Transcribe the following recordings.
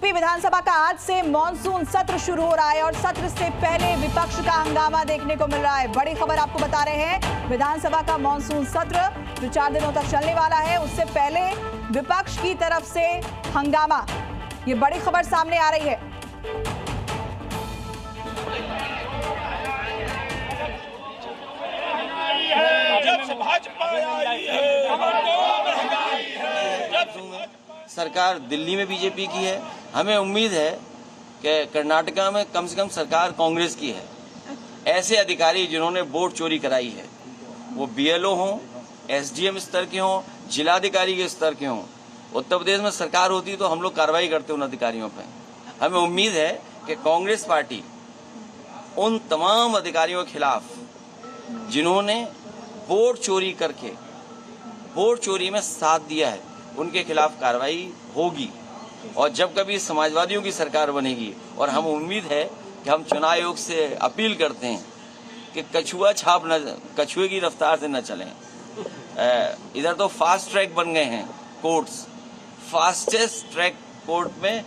UP विधानसभा का आज से मॉनसून सत्र शुरू हो रहा है और सत्र से पहले विपक्ष का हंगामा देखने को मिल रहा है। बड़ी खबर आपको बता रहे हैं, विधानसभा का मॉनसून सत्र जो 4 दिनों तक चलने वाला है, उससे पहले विपक्ष की तरफ से हंगामा, ये बड़ी खबर सामने आ रही है। सरकार दिल्ली में बीजेपी की है, हमें उम्मीद है कि कर्नाटका में कम से कम सरकार कांग्रेस की है। ऐसे अधिकारी जिन्होंने वोट चोरी कराई है, वो बीएलओ हों, एसडीएम स्तर के हों, जिलाधिकारी के स्तर के हों, उत्तर प्रदेश में सरकार होती तो हम लोग कार्रवाई करते उन अधिकारियों पर। हमें उम्मीद है कि कांग्रेस पार्टी उन तमाम अधिकारियों के खिलाफ जिन्होंने वोट चोरी करके वोट चोरी में साथ दिया है, उनके खिलाफ कार्रवाई होगी। और जब कभी समाजवादियों की सरकार बनेगी, और हम उम्मीद है कि हम चुनाव आयोग से अपील करते हैं कि कछुआ छाप न, कछुए की रफ्तार से न चलें। इधर तो फास्ट ट्रैक बन गए हैं कोर्ट्स, फास्टेस्ट ट्रैक कोर्ट में।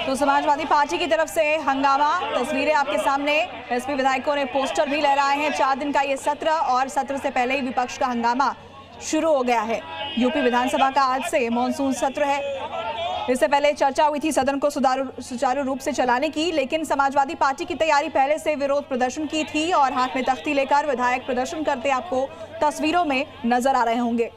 तो समाजवादी पार्टी की तरफ से हंगामा, तस्वीरें आपके सामने, एसपी विधायकों ने पोस्टर भी लहराए हैं। 4 दिन का ये सत्र और सत्र से पहले ही विपक्ष का हंगामा शुरू हो गया है। यूपी विधानसभा का आज से मॉनसून सत्र है। इससे पहले चर्चा हुई थी सदन को सुचारू रूप से चलाने की, लेकिन समाजवादी पार्टी की तैयारी पहले से विरोध प्रदर्शन की थी और हाथ में तख्ती लेकर विधायक प्रदर्शन करते आपको तस्वीरों में नजर आ रहे होंगे।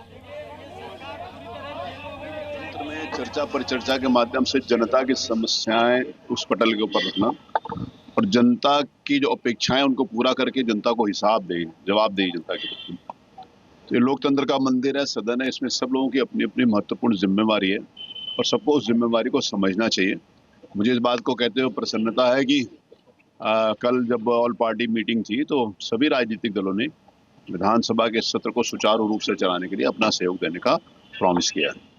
चर्चा परिचर्चा के माध्यम से जनता की समस्याएं उस पटल के ऊपर रखना और जनता की जो अपेक्षाएं उनको पूरा करके जनता को जवाब दें जनता के प्रति। तो ये लोकतंत्र का मंदिर है, सदन है, इसमें सब लोगों की अपनी अपनी महत्वपूर्ण जिम्मेवारी है और सबको उस जिम्मेवारी को समझना चाहिए। मुझे इस बात को कहते हुए प्रसन्नता है कि कल जब ऑल पार्टी मीटिंग थी तो सभी राजनीतिक दलों ने विधानसभा के सत्र को सुचारू रूप से चलाने के लिए अपना सहयोग देने का प्रॉमिस किया है।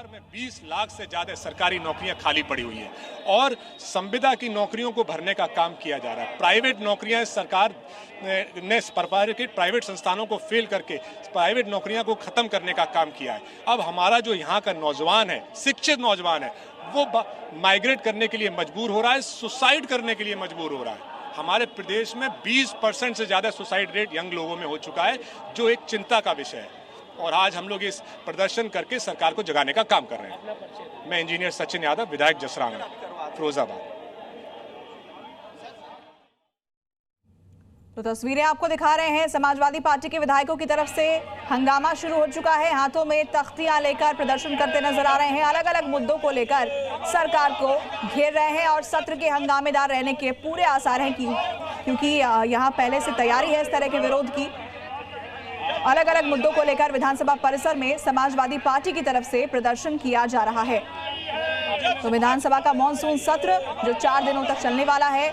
में 20 लाख से ज्यादा सरकारी नौकरियां खाली पड़ी हुई हैं और संविदा की नौकरियों को भरने का काम किया जा रहा है। प्राइवेट नौकरियां सरकार ने प्राइवेट संस्थानों को फेल करके प्राइवेट नौकरियां को खत्म करने का काम किया है। अब हमारा जो यहाँ का नौजवान है, शिक्षित नौजवान है, वो माइग्रेट करने के लिए मजबूर हो रहा है, सुसाइड करने के लिए मजबूर हो रहा है। हमारे प्रदेश में 20% से ज्यादा सुसाइड रेट यंग लोगों में हो चुका है, जो एक चिंता का विषय है। और आज हम लोग इस प्रदर्शन करके सरकार को जगाने का काम कर रहे हैं। मैं इंजीनियर सचिन यादव, विधायक जसरांगड़ा, फिरोजाबाद। तो तस्वीरें आपको दिखा रहे हैं, समाजवादी पार्टी के विधायकों की तरफ से हंगामा शुरू हो चुका है। हाथों में तख्तियां लेकर प्रदर्शन करते नजर आ रहे हैं। अलग अलग मुद्दों को लेकर सरकार को घेर रहे हैं और सत्र के हंगामेदार रहने के पूरे आसार हैं क्योंकि यहाँ पहले से तैयारी है इस तरह के विरोध की। अलग अलग मुद्दों को लेकर विधानसभा परिसर में समाजवादी पार्टी की तरफ से प्रदर्शन किया जा रहा है। तो विधानसभा का मॉनसून सत्र जो 4 दिनों तक चलने वाला है,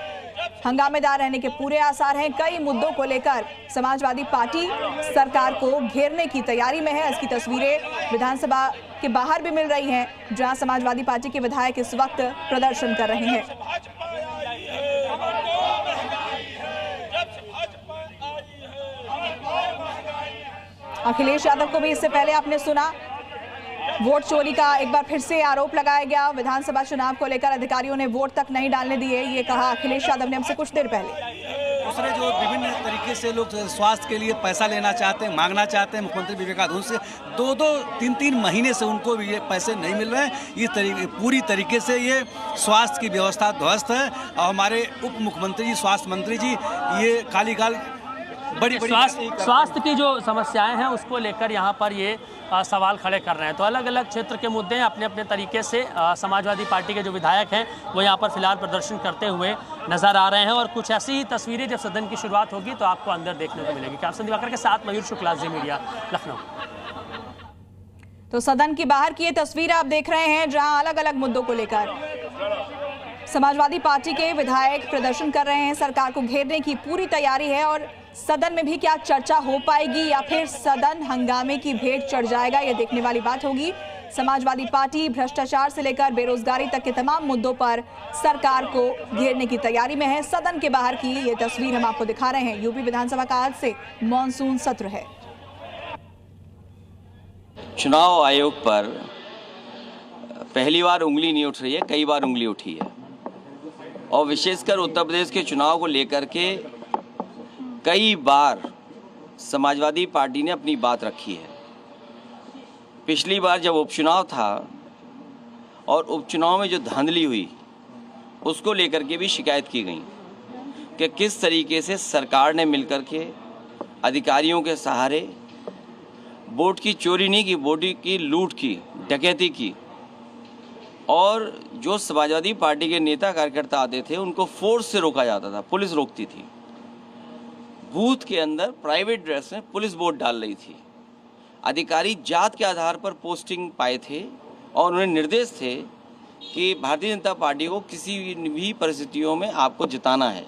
हंगामेदार रहने के पूरे आसार हैं। कई मुद्दों को लेकर समाजवादी पार्टी सरकार को घेरने की तैयारी में है। इसकी तस्वीरें विधानसभा के बाहर भी मिल रही हैं, जहां समाजवादी पार्टी के विधायक इस वक्त प्रदर्शन कर रहे हैं। अखिलेश यादव को भी इससे पहले आपने सुना, वोट चोरी का एक बार फिर से आरोप लगाया गया। विधानसभा चुनाव को लेकर अधिकारियों ने वोट तक नहीं डालने दिए, ये कहा अखिलेश यादव ने हमसे कुछ देर पहले। दूसरे जो विभिन्न तरीके से लोग स्वास्थ्य के लिए पैसा लेना चाहते हैं, मांगना चाहते हैं मुख्यमंत्री विवेकाधून से, 2-2, 3-3 महीने से उनको भी ये पैसे नहीं मिल रहे हैं। इस पूरी तरीके से ये स्वास्थ्य की व्यवस्था ध्वस्त है और हमारे उप मुख्यमंत्री जी, स्वास्थ्य मंत्री जी, ये खाली बड़ी स्वास्थ्य की जो समस्याएं हैं उसको लेकर यहाँ पर ये सवाल खड़े कर रहे हैं। तो अलग अलग क्षेत्र के मुद्दे हैं, अपने अपने तरीके से समाजवादी पार्टी के जो विधायक हैं वो यहाँ पर फिलहाल प्रदर्शन करते हुए नजर आ रहे हैं। और कुछ ऐसी ही तस्वीरें जब सदन की शुरुआत होगी तो आपको अंदर देखने को मिलेगी। कैप्टन दिवाकर के साथ मयूर शुक्ला, जी मीडिया, लखनऊ। तो सदन की बाहर की ये तस्वीर आप देख रहे हैं, जहाँ अलग अलग मुद्दों को लेकर समाजवादी पार्टी के विधायक प्रदर्शन कर रहे हैं। सरकार को घेरने की पूरी तैयारी है और सदन में भी क्या चर्चा हो पाएगी या फिर सदन हंगामे की भेंट चढ़ जाएगा, यह देखने वाली बात होगी। समाजवादी पार्टी भ्रष्टाचार से लेकर बेरोजगारी तक के तमाम मुद्दों पर सरकार को घेरने की तैयारी में है। सदन के बाहर की ये तस्वीर हम आपको दिखा रहे हैं। यूपी विधानसभा का आज से मॉनसून सत्र है। चुनाव आयोग पर पहली बार उंगली नहीं उठ रही है, कई बार उंगली उठी है और विशेषकर उत्तर प्रदेश के चुनाव को लेकर के कई बार समाजवादी पार्टी ने अपनी बात रखी है। पिछली बार जब उपचुनाव था और उपचुनाव में जो धांधली हुई उसको लेकर के भी शिकायत की गई कि किस तरीके से सरकार ने मिलकर के अधिकारियों के सहारे वोट की चोरी नहीं की, वोट की लूट की, डकैती की और जो समाजवादी पार्टी के नेता कार्यकर्ता आते थे उनको फोर्स से रोका जाता था, पुलिस रोकती थी। बूथ के अंदर प्राइवेट ड्रेस में पुलिस वोट डाल रही थी। अधिकारी जात के आधार पर पोस्टिंग पाए थे और उन्हें निर्देश थे कि भारतीय जनता पार्टी को किसी भी परिस्थितियों में आपको जिताना है।